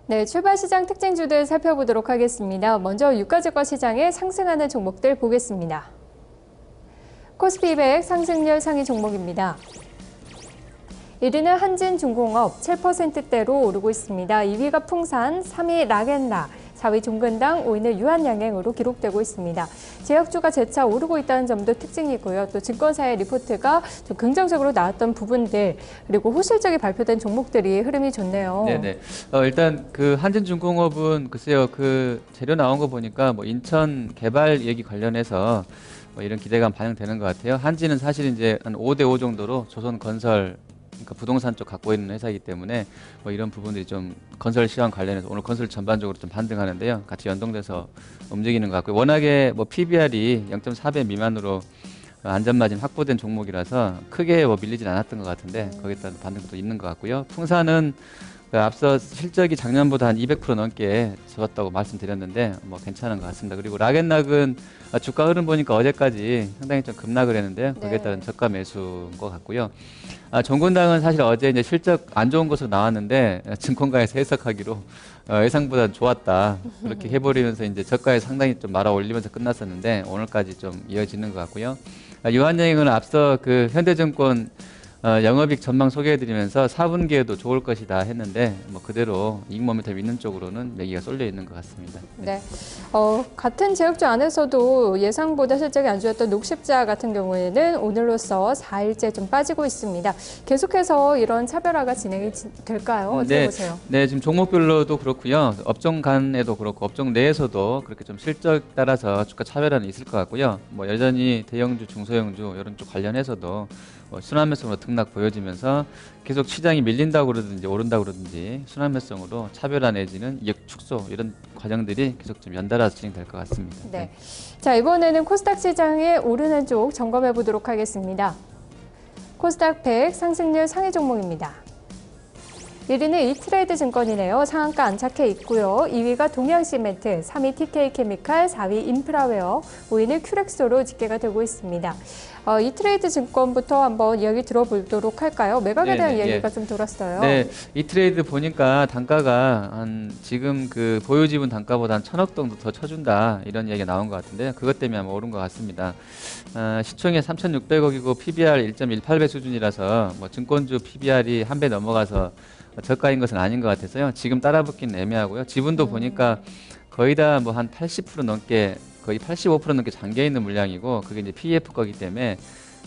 네, 출발 시장 특징주들 살펴보도록 하겠습니다. 먼저 유가증권 시장에 상승하는 종목들 보겠습니다. 코스피 200 상승률 상위 종목입니다. 1위는 한진중공업 7%대로 오르고 있습니다. 2위가 풍산, 3위 락앤락, 4위 종근당, 5위는 유한양행으로 기록되고 있습니다. 제약주가 재차 오르고 있다는 점도 특징이고요. 또 증권사의 리포트가 좀 긍정적으로 나왔던 부분들, 그리고 호실적이 발표된 종목들이 흐름이 좋네요. 네네. 일단 그 한진중공업은 글쎄요, 그 재료 나온 거 보니까 뭐 인천 개발 얘기 관련해서 뭐 이런 기대감 반영되는 것 같아요. 한진은 사실 이제 한 5대5 정도로 조선건설, 그러니까 부동산 쪽 갖고 있는 회사이기 때문에 뭐 이런 부분들이 좀 건설 시황 관련해서 오늘 건설 전반적으로 좀 반등하는데요. 같이 연동돼서 움직이는 것 같고요. 워낙에 뭐 PBR이 0.4배 미만으로 안전마진 확보된 종목이라서 크게 뭐 밀리진 않았던 것 같은데 거기에 따른 반등도 있는 것 같고요. 풍산은 그 앞서 실적이 작년보다 한 200% 넘게 적었다고 말씀드렸는데 뭐 괜찮은 것 같습니다. 그리고 락앤락은 주가 흐름 보니까 어제까지 상당히 좀 급락을 했는데요. 거기에 따른 저가 매수인 것 같고요. 종근당은 사실 어제 이제 실적 안 좋은 것으로 나왔는데 증권가에서 해석하기로 예상보다 좋았다 그렇게 해버리면서 이제 저가에 상당히 좀 말아 올리면서 끝났었는데 오늘까지 좀 이어지는 것 같고요. 유한여행은 앞서 그 현대증권 영업이익 전망 소개해드리면서 4분기에도 좋을 것이다 했는데 뭐 그대로 이익 모멘텀 있는 쪽으로는 매기가 쏠려 있는 것 같습니다. 네. 같은 제약주 안에서도 예상보다 실적이 안 좋았던 녹십자 같은 경우에는 오늘로써 4일째 좀 빠지고 있습니다. 계속해서 이런 차별화가 진행이 될까요? 어떻게 보세요? 네, 지금 종목별로도 그렇고요. 업종 간에도 그렇고 업종 내에서도 그렇게 좀 실적 따라서 주가 차별화는 있을 것 같고요. 뭐 여전히 대형주, 중소형주 이런 쪽 관련해서도 순환매수로 등락 보여지면서 계속 시장이 밀린다고 그러든지 오른다고 그러든지 순환매수로 차별화 내지는 이익 축소 이런 과정들이 계속 좀 연달아 진행될 것 같습니다. 네. 자, 이번에는 코스닥 시장에 오르는 쪽 점검해 보도록 하겠습니다. 코스닥 100 상승률 상위 종목입니다. 1위는 이트레이드 증권이네요. 상한가 안착해 있고요. 2위가 동양시멘트, 3위 TK케미칼, 4위 인프라웨어, 5위는 큐렉소로 집계가 되고 있습니다. 이트레이드 증권부터 한번 이야기 들어보도록 할까요? 매각에 대한 이야기가 좀 돌았어요. 네, 이트레이드 보니까 단가가 한 지금 그 보유지분 단가보다 한 1,000억 정도 더 쳐준다 이런 이야기가 나온 것 같은데요. 그것 때문에 아마 오른 것 같습니다. 시총이 3,600억이고 PBR 1.18배 수준이라서 뭐 증권주 PBR이 한 배 넘어가서 저가인 것은 아닌 것 같아서요. 지금 따라붙기는 애매하고요. 지분도 보니까 거의 다 뭐 한 80% 넘게 거의 85% 넘게 잠겨 있는 물량이고 그게 이제 PEF 거기 때문에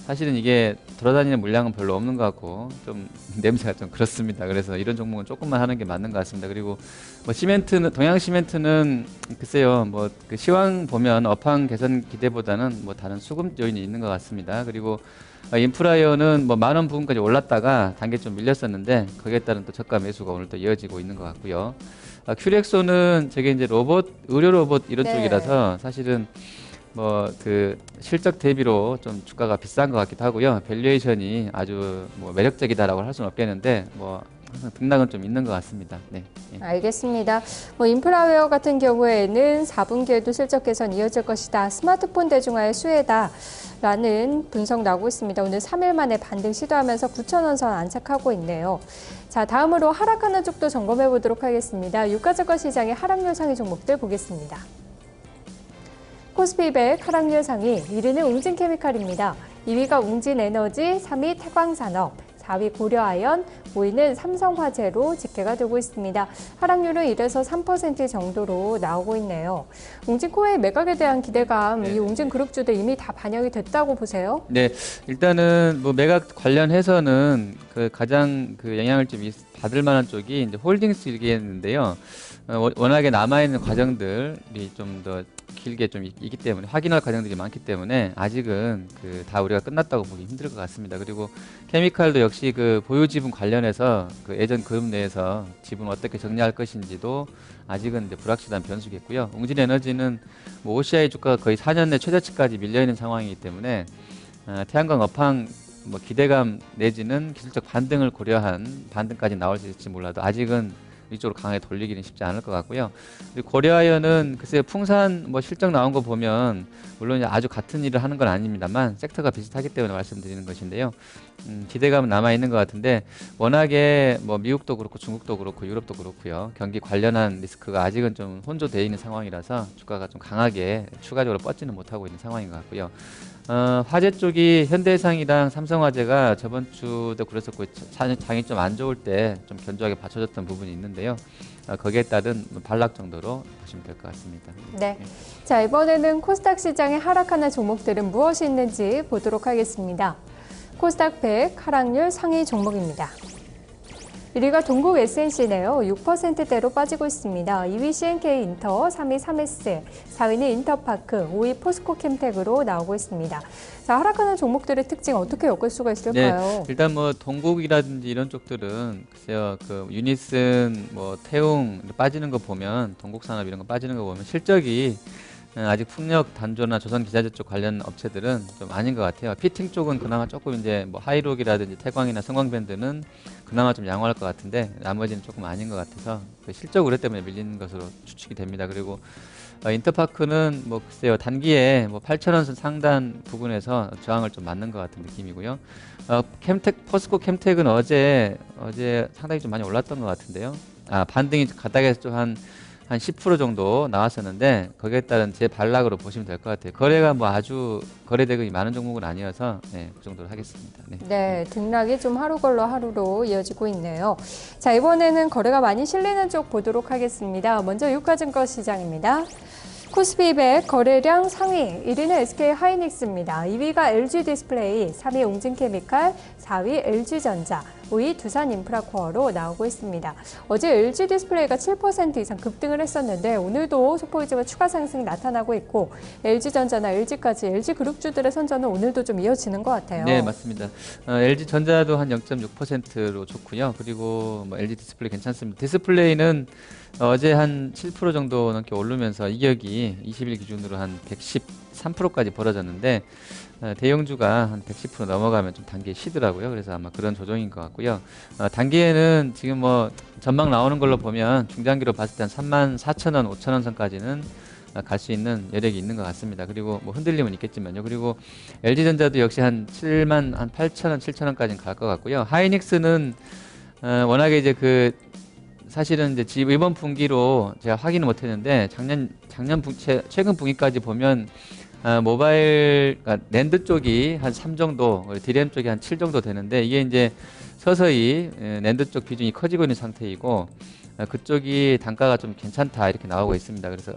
사실은 이게 돌아다니는 물량은 별로 없는 것 같고 좀 냄새가 좀 그렇습니다. 그래서 이런 종목은 조금만 하는 게 맞는 것 같습니다. 그리고 뭐 시멘트는 동양 시멘트는 글쎄요 뭐 그 시황 보면 업황 개선 기대보다는 뭐 다른 수급 요인이 있는 것 같습니다. 그리고 인프라이어는 뭐 10,000원 부근까지 올랐다가 단계 좀 밀렸었는데 거기에 따른 또 저가 매수가 오늘 또 이어지고 있는 것 같고요. 큐렉소는 저게 이제 로봇, 의료 로봇 이런 쪽이라서 사실은 뭐 그 실적 대비로 좀 주가가 비싼 것 같기도 하고요. 밸류에이션이 아주 뭐 매력적이다라고 할 수는 없겠는데 뭐 항상 등락은 좀 있는 것 같습니다. 네. 알겠습니다. 뭐 인프라웨어 같은 경우에는 4분기에도 실적 개선 이어질 것이다. 스마트폰 대중화의 수혜다. 라는 분석 나오고 있습니다. 오늘 3일 만에 반등 시도하면서 9,000원 선 안착하고 있네요. 자, 다음으로 하락하는 쪽도 점검해 보도록 하겠습니다. 유가증권 시장의 하락률 상위 종목들 보겠습니다. 코스피 200 하락률 상위 1위는 웅진케미칼입니다. 2위가 웅진에너지, 3위 태광산업, 4위 고려아연, 5위는 삼성화재로 집계가 되고 있습니다. 하락률은 1에서 3% 정도로 나오고 있네요. 웅진코어의 매각에 대한 기대감, 이 웅진그룹주도 이미 다 반영이 됐다고 보세요? 네, 일단은 뭐 매각 관련해서는 그 가장 그 영향을 좀 받을 만한 쪽이 이제 홀딩스 일기였는데요. 워낙에 남아있는 과정들이 좀 더 길게 좀 있기 때문에 확인할 과정들이 많기 때문에 아직은 그 다 우리가 끝났다고 보기 힘들 것 같습니다. 그리고 케미칼도 역시 그 보유 지분 관련해서 그 예전 그룹 내에서 지분 어떻게 정리할 것인지도 아직은 이제 불확실한 변수겠고요. 웅진에너지는 뭐 OCI 주가가 거의 4년 내 최저치까지 밀려 있는 상황이기 때문에 태양광 업황 뭐 기대감 내지는 기술적 반등을 고려한 반등까지 나올 수 있을지 몰라도 아직은 이쪽으로 강하게 돌리기는 쉽지 않을 것 같고요. 그리고 고려아연은 글쎄요, 풍산 뭐 실적 나온 거 보면 물론 아주 같은 일을 하는 건 아닙니다만 섹터가 비슷하기 때문에 말씀드리는 것인데요. 기대감은 남아 있는 것 같은데 워낙에 뭐 미국도 그렇고 중국도 그렇고 유럽도 그렇고요. 경기 관련한 리스크가 아직은 좀 혼조되어 있는 상황이라서 주가가 좀 강하게 추가적으로 뻗지는 못하고 있는 상황인 것 같고요. 화재 쪽이 현대해상이랑 삼성화재가 저번 주도 그랬었고 장이 좀 안 좋을 때 좀 견조하게 받쳐줬던 부분이 있는데요. 거기에 따른 반락 정도로 보시면 될 것 같습니다. 네. 자, 이번에는 코스닥 시장에 하락하는 종목들은 무엇이 있는지 보도록 하겠습니다. 코스닥 100 하락률 상위 종목입니다. 1위가 동국 SNC네요. 6%대로 빠지고 있습니다. 2위 CNK 인터, 3위 3S, 4위는 인터파크, 5위 포스코 캠텍으로 나오고 있습니다. 자, 하락하는 종목들의 특징 어떻게 엮을 수가 있을까요? 네, 일단 뭐 동국이라든지 이런 쪽들은 글쎄요, 그 유니슨, 뭐 태웅 빠지는 거 보면 동국산업 이런 거 빠지는 거 보면 실적이 아직 풍력 단조나 조선 기자재 쪽 관련 업체들은 좀 아닌 것 같아요. 피팅 쪽은 그나마 조금 이제 뭐 하이록이라든지 태광이나 성광밴드는 그나마 좀 양호할 것 같은데 나머지는 조금 아닌 것 같아서 그 실적 우려 때문에 밀리는 것으로 추측이 됩니다. 그리고 인터파크는 뭐 글쎄요, 단기에 뭐 8,000원 선 상단 부분에서 저항을 좀 맞는 것 같은 느낌이고요. 포스코 캠텍은 어제 상당히 좀 많이 올랐던 것 같은데요. 반등이 가닥에서 좀 한 10% 정도 나왔었는데 거기에 따른 재반락으로 보시면 될 것 같아요. 거래가 뭐 아주 거래 대금이 많은 종목은 아니어서 그 정도로 하겠습니다. 네, 등락이 좀 하루 걸러 하루로 이어지고 있네요. 자, 이번에는 거래가 많이 실리는 쪽 보도록 하겠습니다. 먼저 유가증권 시장입니다. 코스피 200 거래량 상위 1위는 SK하이닉스입니다. 2위가 LG디스플레이, 3위 웅진케미칼, 4위 LG전자, 5위 두산인프라코어로 나오고 있습니다. 어제 LG디스플레이가 7% 이상 급등을 했었는데 오늘도 소폭이지만 추가 상승이 나타나고 있고 LG전자나 LG까지 LG그룹주들의 선전은 오늘도 좀 이어지는 것 같아요. 네, 맞습니다. LG전자도 한 0.6%로 좋고요. 그리고 뭐 LG디스플레이 괜찮습니다. 디스플레이는 어제 한 7% 정도 넘게 오르면서 이격이 20일 기준으로 한 113%까지 벌어졌는데 대형주가 한 110% 넘어가면 좀 단기에 쉬더라고요. 그래서 아마 그런 조정인 것 같고요. 단기에는 지금 뭐 전망 나오는 걸로 보면 중장기로 봤을 때 한 34,000원, 5,000원 선까지는 갈 수 있는 여력이 있는 것 같습니다. 그리고 뭐 흔들림은 있겠지만요. 그리고 LG전자도 역시 한 8,000원, 7,000원까지는 갈 것 같고요. 하이닉스는 워낙에 이제 사실은 이제 이번 분기로 제가 확인을 못했는데 최근 분기까지 보면 모바일, 그러니까 낸드 쪽이 한 3 정도, 디램 쪽이 한 7 정도 되는데 이게 이제 서서히 낸드 쪽 비중이 커지고 있는 상태이고 그쪽이 단가가 좀 괜찮다 이렇게 나오고 있습니다. 그래서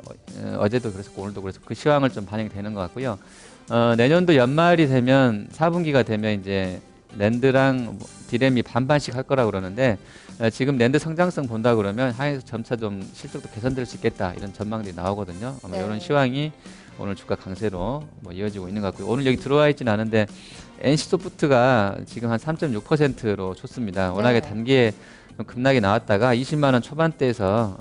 어제도 그랬었고 오늘도 그래서 그 시황을 좀 반영되는 것 같고요. 내년도 연말이 되면 4분기가 되면 이제 낸드랑 디램이 반반씩 할 거라고 그러는데 지금 낸드 성장성 본다 그러면 하이닉스 점차 좀 실적도 개선될 수 있겠다 이런 전망들이 나오거든요. 아마 이런 시황이 오늘 주가 강세로 뭐 이어지고 있는 것 같고요. 오늘 여기 들어와 있지는 않은데 NC소프트가 지금 한 3.6%로 좋습니다. 워낙에 단기에 급락이 나왔다가 20만 원 초반대에서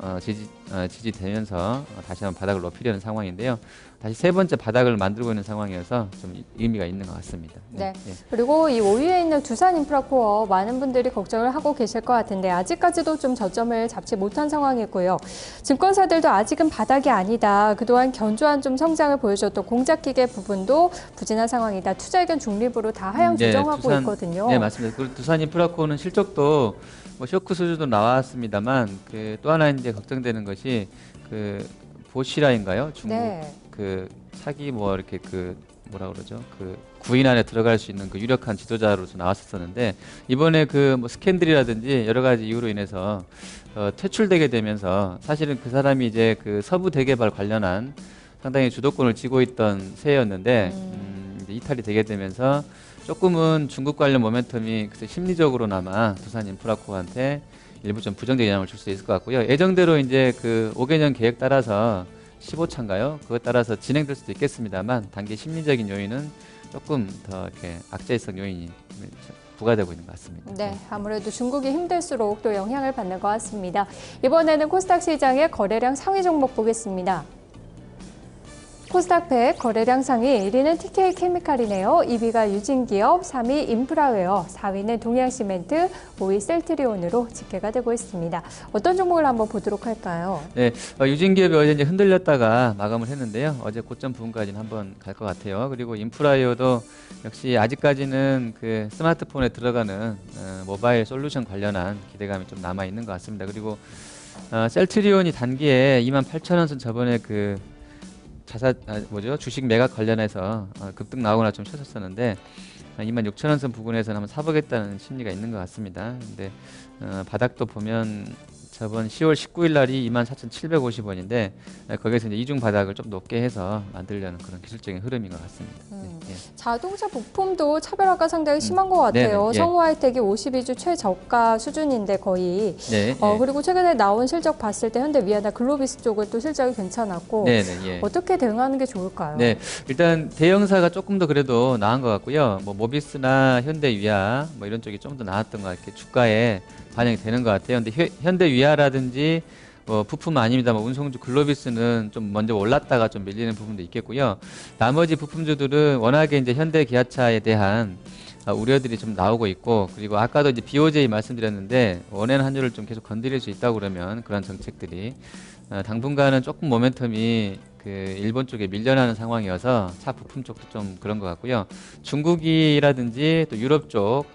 지지되면서 다시 한번 바닥을 높이려는 상황인데요. 다시 세 번째 바닥을 만들고 있는 상황이어서 좀 의미가 있는 것 같습니다. 네. 그리고 이 5위에 있는 두산인프라코어 많은 분들이 걱정을 하고 계실 것 같은데 아직까지도 좀 저점을 잡지 못한 상황이고요. 증권사들도 아직은 바닥이 아니다. 그동안 견조한 좀 성장을 보여줬던 공작기계 부분도 부진한 상황이다. 투자의견 중립으로 다 하향 조정하고 있거든요. 네, 맞습니다. 그리고 두산인프라코어는 실적도 뭐 쇼크 수준도 나왔습니다만 또 하나 이제 걱정되는 것이 보시라인가요? 중국 차기 뭐 이렇게 뭐라 그러죠? 구인 안에 들어갈 수 있는 유력한 지도자로서 나왔었는데 이번에 뭐 스캔들이라든지 여러 가지 이유로 인해서 퇴출되게 되면서 사실은 그 사람이 이제 서부 대개발 관련한 상당히 주도권을 쥐고 있던 세였는데 이제 이탈이 되게 되면서 조금은 중국 관련 모멘텀이 심리적으로나마 두산인프라코어한테 일부 좀 부정적인 영향을 줄 수 있을 것 같고요. 예정대로 이제 5개년 계획 따라서 15차인가요? 그것 따라서 진행될 수도 있겠습니다만 단기 심리적인 요인은 조금 더 이렇게 악재성 요인이 부과되고 있는 것 같습니다. 네, 아무래도 중국이 힘들수록 또 영향을 받는 것 같습니다. 이번에는 코스닥 시장의 거래량 상위 종목 보겠습니다. 코스닥 100 거래량 상위 1위는 TK케미칼이네요. 2위가 유진기업, 3위 인프라웨어, 4위는 동양시멘트, 5위 셀트리온으로 집계가 되고 있습니다. 어떤 종목을 한번 보도록 할까요? 네, 유진기업이 어제 이제 흔들렸다가 마감을 했는데요. 어제 고점 부분까지는 한번 갈 것 같아요. 그리고 인프라이오도 역시 아직까지는 그 스마트폰에 들어가는 모바일 솔루션 관련한 기대감이 좀 남아 있는 것 같습니다. 그리고 셀트리온이 단기에 28,000원 선 저번에 그 주식 매각 관련해서 급등 나오거나 좀 쉬었었는데 26,000원 선 부근에서는 한번 사보겠다는 심리가 있는 것 같습니다. 근데 바닥도 보면 저번 10월 19일 날이 24,750원인데 거기에서 이제 이중 바닥을 좀 높게 해서 만들려는 그런 기술적인 흐름인 것 같습니다. 예. 자동차 부품도 차별화가 상당히 심한 것 같아요. 네네, 예. 성우하이텍이 52주 최저가 수준인데 거의. 네, 예. 그리고 최근에 나온 실적 봤을 때 현대위아나 글로비스 쪽은 또 실적이 괜찮았고 네네, 예. 어떻게 대응하는 게 좋을까요? 네, 일단 대형사가 조금 더 그래도 나은 것 같고요. 뭐 모비스나 현대위아 뭐 이런 쪽이 좀 더 나았던 것 같아요. 주가에 반영이 되는 것 같아요. 근데 현대위아라든지 부품 아닙니다. 뭐 운송주 글로비스는 좀 먼저 올랐다가 좀 밀리는 부분도 있겠고요. 나머지 부품주들은 워낙에 이제 현대기아차에 대한 우려들이 좀 나오고 있고, 그리고 아까도 이제 BOJ 말씀드렸는데 원엔 환율을 좀 계속 건드릴 수 있다고 그러면 그런 정책들이 당분간은 조금 모멘텀이 그 일본 쪽에 밀려나는 상황이어서 차 부품 쪽도 좀 그런 것 같고요. 중국이라든지 또 유럽 쪽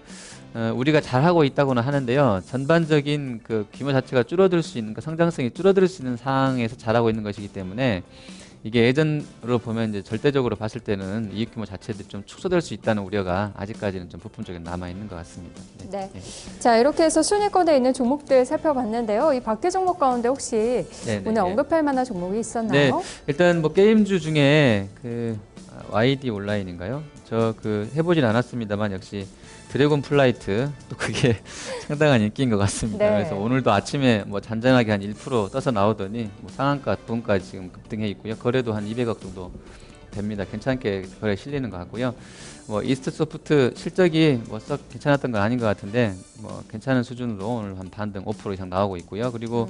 우리가 잘하고 있다고는 하는데요. 전반적인 그 규모 자체가 줄어들 수 있는, 그 성장성이 줄어들 수 있는 상황에서 잘하고 있는 것이기 때문에 이게 예전으로 보면 이제 절대적으로 봤을 때는 이익 규모 자체도 좀 축소될 수 있다는 우려가 아직까지는 좀 부품 쪽에 남아 있는 것 같습니다. 네. 자, 이렇게 해서 순위권에 있는 종목들 살펴봤는데요. 이 밖에 종목 가운데 혹시 오늘 언급할 만한 종목이 있었나요? 네, 일단 뭐 게임주 중에 그 YD 온라인인가요? 저 그 해보진 않았습니다만 역시 드래곤 플라이트 또 그게 상당한 인기인 것 같습니다. 네. 그래서 오늘도 아침에 뭐 잔잔하게 한 1% 떠서 나오더니 뭐 상한가 부분까지 지금 급등해 있고요. 거래도 한 200억 정도 됩니다. 괜찮게 거래 실리는 것 같고요. 뭐 이스트 소프트 실적이 뭐 썩 괜찮았던 건 아닌 것 같은데 뭐 괜찮은 수준으로 오늘 한 반등 5% 이상 나오고 있고요. 그리고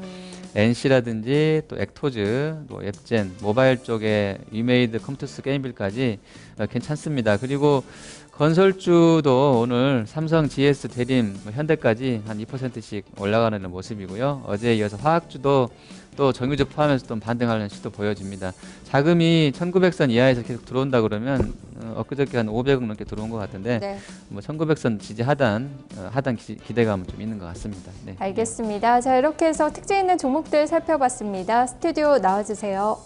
NC라든지 또 액토즈, 또 앱젠, 모바일 쪽에 위메이드, 컴투스, 게임빌까지 괜찮습니다. 그리고 건설주도 오늘 삼성, GS, 대림, 뭐 현대까지 한 2%씩 올라가는 모습이고요. 어제에 이어서 화학주도 또 정유주 포함해서 또 반등하는 시도 보여집니다. 자금이 1900선 이하에서 계속 들어온다 그러면 엊그저께 한 500억 넘게 들어온 것 같은데 네. 뭐 1900선 지지 하단 기대감은 좀 있는 것 같습니다. 네. 알겠습니다. 자, 이렇게 해서 특징 있는 종목들 살펴봤습니다. 스튜디오 나와주세요.